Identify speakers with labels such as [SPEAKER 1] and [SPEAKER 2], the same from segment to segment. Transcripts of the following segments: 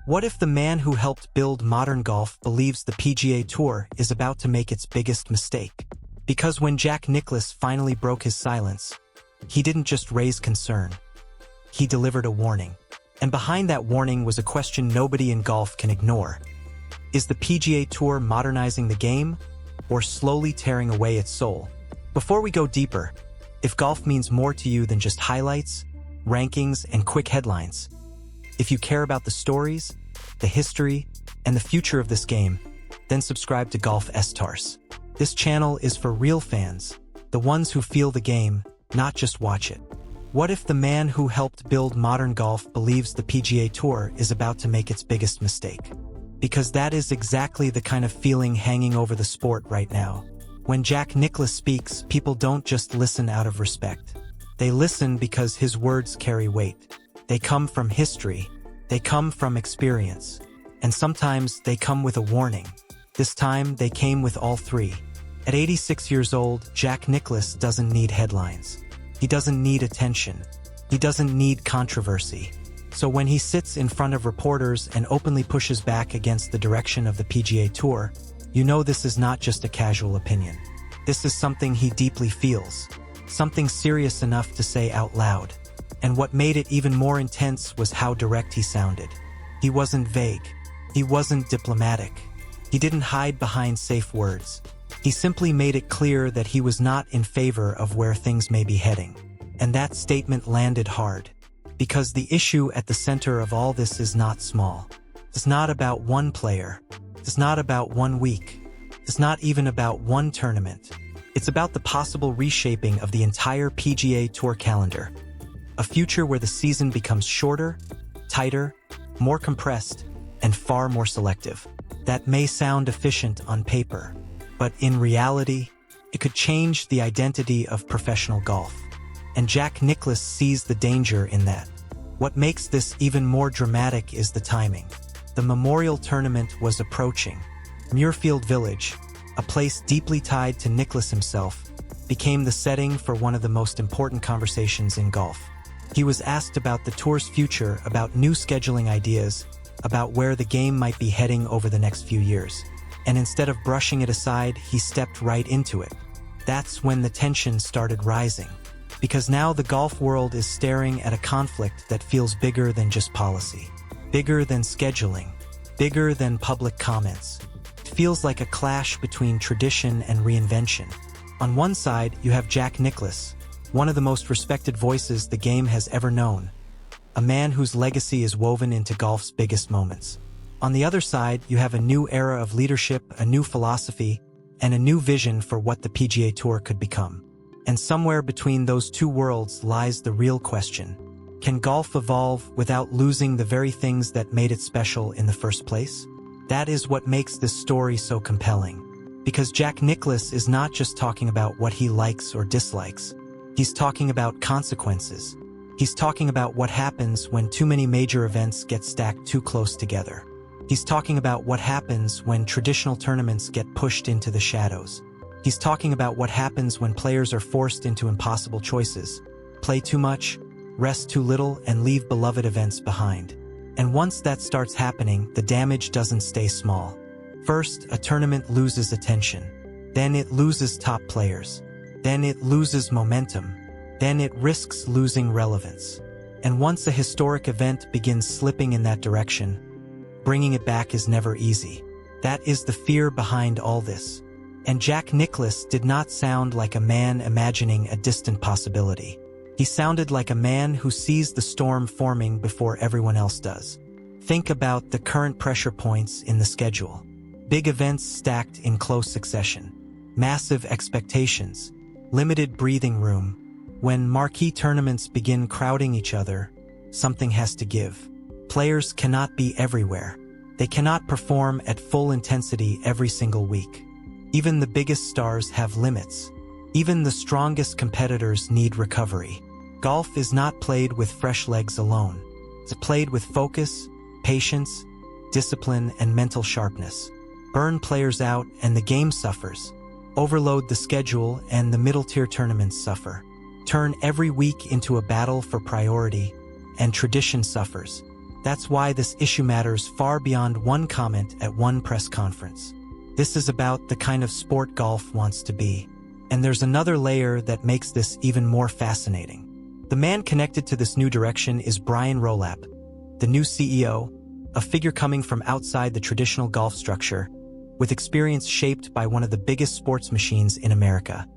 [SPEAKER 1] What if the man who helped build modern golf believes the PGA Tour is about to make its biggest mistake? Because when Jack Nicklaus finally broke his silence, he didn't just raise concern. He delivered a warning. And behind that warning was a question nobody in golf can ignore. Is the PGA Tour modernizing the game, or slowly tearing away its soul? Before we go deeper, if golf means more to you than just highlights, rankings, and quick headlines, if you care about the stories, the history, and the future of this game, then subscribe to Golf Stars. This channel is for real fans, the ones who feel the game, not just watch it. What if the man who helped build modern golf believes the PGA Tour is about to make its biggest mistake? Because that is exactly the kind of feeling hanging over the sport right now. When Jack Nicklaus speaks, people don't just listen out of respect. They listen because his words carry weight. They come from history. They come from experience. And sometimes they come with a warning. This time, they came with all three. At 86 years old, Jack Nicklaus doesn't need headlines. He doesn't need attention. He doesn't need controversy. So when he sits in front of reporters and openly pushes back against the direction of the PGA Tour, you know this is not just a casual opinion. This is something he deeply feels, something serious enough to say out loud. And what made it even more intense was how direct he sounded. He wasn't vague. He wasn't diplomatic. He didn't hide behind safe words. He simply made it clear that he was not in favor of where things may be heading. And that statement landed hard. Because the issue at the center of all this is not small. It's not about one player. It's not about 1 week. It's not even about one tournament. It's about the possible reshaping of the entire PGA Tour calendar. A future where the season becomes shorter, tighter, more compressed, and far more selective. That may sound efficient on paper, but in reality, it could change the identity of professional golf. And Jack Nicklaus sees the danger in that. What makes this even more dramatic is the timing. The Memorial Tournament was approaching. Muirfield Village, a place deeply tied to Nicklaus himself, became the setting for one of the most important conversations in golf. He was asked about the tour's future, about new scheduling ideas, about where the game might be heading over the next few years. And instead of brushing it aside, he stepped right into it. That's when the tension started rising. Because now the golf world is staring at a conflict that feels bigger than just policy. Bigger than scheduling. Bigger than public comments. It feels like a clash between tradition and reinvention. On one side, you have Jack Nicklaus, one of the most respected voices the game has ever known. A man whose legacy is woven into golf's biggest moments. On the other side, you have a new era of leadership, a new philosophy, and a new vision for what the PGA Tour could become. And somewhere between those two worlds lies the real question. Can golf evolve without losing the very things that made it special in the first place? That is what makes this story so compelling. Because Jack Nicklaus is not just talking about what he likes or dislikes. He's talking about consequences. He's talking about what happens when too many major events get stacked too close together. He's talking about what happens when traditional tournaments get pushed into the shadows. He's talking about what happens when players are forced into impossible choices. Play too much, rest too little, and leave beloved events behind. And once that starts happening, the damage doesn't stay small. First, a tournament loses attention. Then it loses top players. Then it loses momentum. Then it risks losing relevance. And once a historic event begins slipping in that direction, bringing it back is never easy. That is the fear behind all this. And Jack Nicklaus did not sound like a man imagining a distant possibility. He sounded like a man who sees the storm forming before everyone else does. Think about the current pressure points in the schedule. Big events stacked in close succession. Massive expectations. Limited breathing room. When marquee tournaments begin crowding each other, something has to give. Players cannot be everywhere. They cannot perform at full intensity every single week. Even the biggest stars have limits. Even the strongest competitors need recovery. Golf is not played with fresh legs alone. It's played with focus, patience, discipline, and mental sharpness. Burn players out and the game suffers. Overload the schedule and the middle-tier tournaments suffer. Turn every week into a battle for priority, and tradition suffers. That's why this issue matters far beyond one comment at one press conference. This is about the kind of sport golf wants to be. And there's another layer that makes this even more fascinating. The man connected to this new direction is Brian Rolapp, the new CEO, a figure coming from outside the traditional golf structure, with experience shaped by one of the biggest sports machines in America,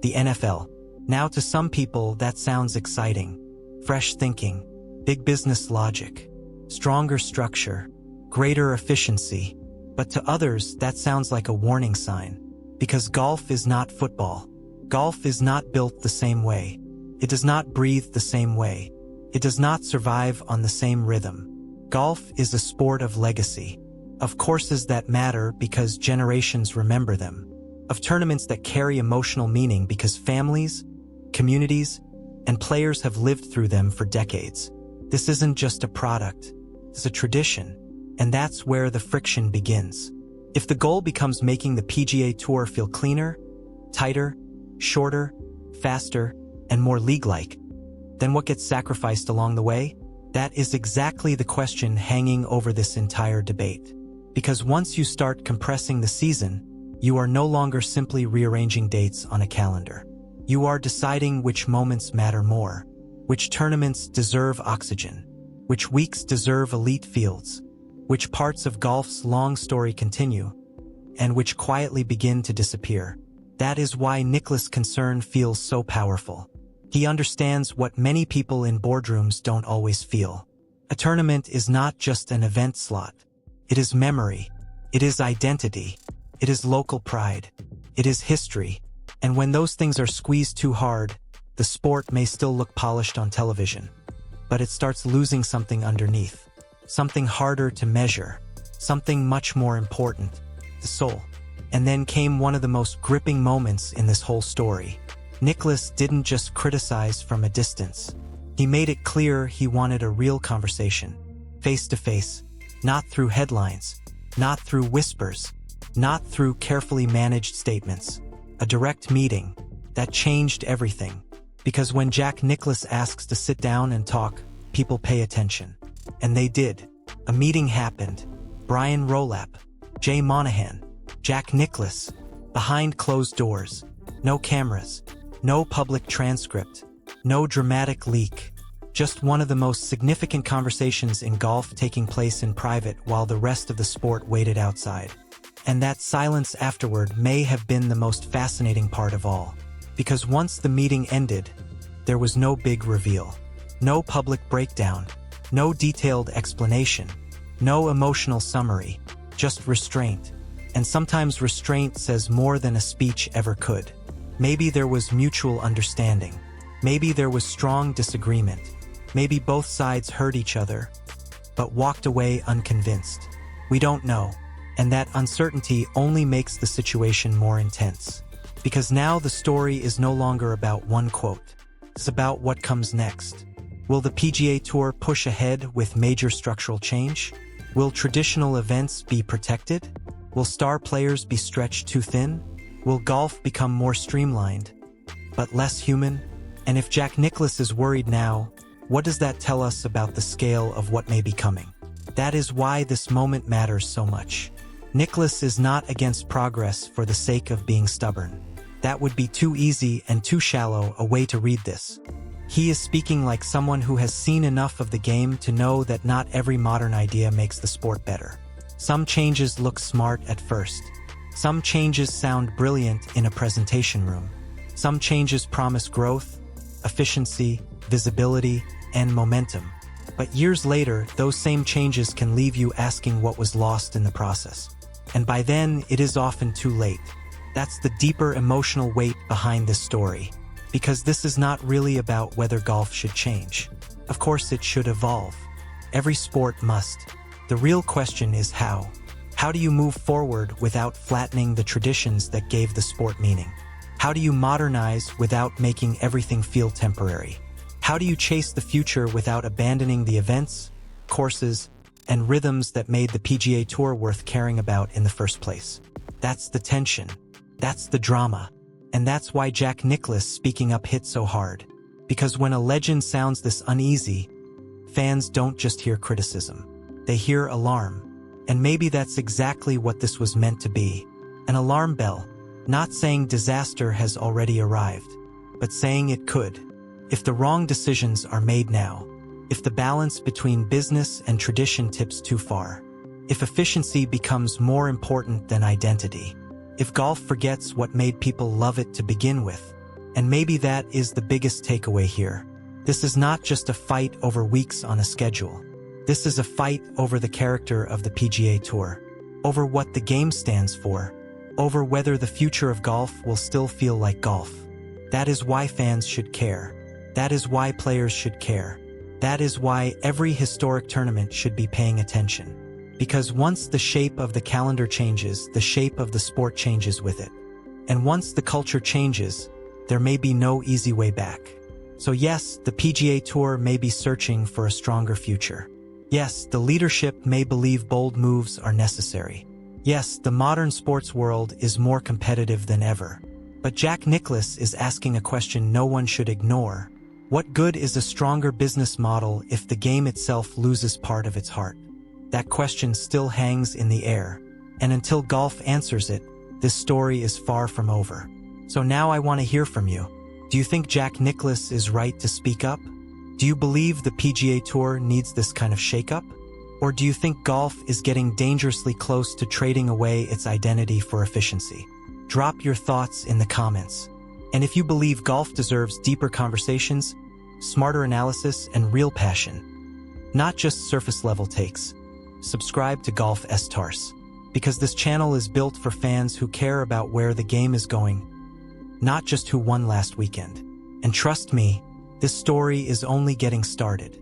[SPEAKER 1] the NFL. Now, to some people, that sounds exciting. Fresh thinking, big business logic, stronger structure, greater efficiency. But to others, that sounds like a warning sign. Because golf is not football. Golf is not built the same way. It does not breathe the same way. It does not survive on the same rhythm. Golf is a sport of legacy, of courses that matter because generations remember them, of tournaments that carry emotional meaning because families, communities, and players have lived through them for decades. This isn't just a product, it's a tradition, and that's where the friction begins. If the goal becomes making the PGA Tour feel cleaner, tighter, shorter, faster, and more league-like, then what gets sacrificed along the way? That is exactly the question hanging over this entire debate. Because once you start compressing the season, you are no longer simply rearranging dates on a calendar. You are deciding which moments matter more, which tournaments deserve oxygen, which weeks deserve elite fields, which parts of golf's long story continue, and which quietly begin to disappear. That is why Nicklaus' concern feels so powerful. He understands what many people in boardrooms don't always feel. A tournament is not just an event slot. It is memory. It is identity. It is local pride. It is history. And when those things are squeezed too hard, the sport may still look polished on television, but it starts losing something underneath. Something harder to measure, something much more important, the soul. And then came one of the most gripping moments in this whole story. Nicklaus didn't just criticize from a distance. He made it clear he wanted a real conversation, face to face, not through headlines, not through whispers, not through carefully managed statements. A direct meeting that changed everything. Because when Jack Nicklaus asks to sit down and talk, people pay attention. And they did. A meeting happened. Brian Rolapp, Jay Monahan, Jack Nicklaus, behind closed doors. No cameras, no public transcript, no dramatic leak. Just one of the most significant conversations in golf taking place in private while the rest of the sport waited outside. And that silence afterward may have been the most fascinating part of all. Because once the meeting ended, there was no big reveal. No public breakdown. No detailed explanation, no emotional summary, just restraint. And sometimes restraint says more than a speech ever could. Maybe there was mutual understanding. Maybe there was strong disagreement. Maybe both sides heard each other, but walked away unconvinced. We don't know. And that uncertainty only makes the situation more intense. Because now the story is no longer about one quote. It's about what comes next. Will the PGA Tour push ahead with major structural change? Will traditional events be protected? Will star players be stretched too thin? Will golf become more streamlined, but less human? And if Jack Nicklaus is worried now, what does that tell us about the scale of what may be coming? That is why this moment matters so much. Nicklaus is not against progress for the sake of being stubborn. That would be too easy and too shallow a way to read this. He is speaking like someone who has seen enough of the game to know that not every modern idea makes the sport better. Some changes look smart at first. Some changes sound brilliant in a presentation room. Some changes promise growth, efficiency, visibility, and momentum. But years later, those same changes can leave you asking what was lost in the process. And by then, it is often too late. That's the deeper emotional weight behind this story. Because this is not really about whether golf should change. Of course it should evolve. Every sport must. The real question is how. How do you move forward without flattening the traditions that gave the sport meaning? How do you modernize without making everything feel temporary? How do you chase the future without abandoning the events, courses, and rhythms that made the PGA Tour worth caring about in the first place? That's the tension. That's the drama. And that's why Jack Nicklaus speaking up hit so hard. Because when a legend sounds this uneasy, fans don't just hear criticism. They hear alarm. And maybe that's exactly what this was meant to be. An alarm bell, not saying disaster has already arrived, but saying it could. If the wrong decisions are made now, if the balance between business and tradition tips too far, if efficiency becomes more important than identity, if golf forgets what made people love it to begin with, and maybe that is the biggest takeaway here. This is not just a fight over weeks on a schedule. This is a fight over the character of the PGA Tour, over what the game stands for, over whether the future of golf will still feel like golf. That is why fans should care. That is why players should care. That is why every historic tournament should be paying attention. Because once the shape of the calendar changes, the shape of the sport changes with it. And once the culture changes, there may be no easy way back. So yes, the PGA Tour may be searching for a stronger future. Yes, the leadership may believe bold moves are necessary. Yes, the modern sports world is more competitive than ever. But Jack Nicklaus is asking a question no one should ignore. What good is a stronger business model if the game itself loses part of its heart? That question still hangs in the air. And until golf answers it, this story is far from over. So now I want to hear from you. Do you think Jack Nicklaus is right to speak up? Do you believe the PGA Tour needs this kind of shakeup? Or do you think golf is getting dangerously close to trading away its identity for efficiency? Drop your thoughts in the comments. And if you believe golf deserves deeper conversations, smarter analysis, and real passion, not just surface-level takes, subscribe to Golf Stars, because this channel is built for fans who care about where the game is going, not just who won last weekend. And trust me, this story is only getting started.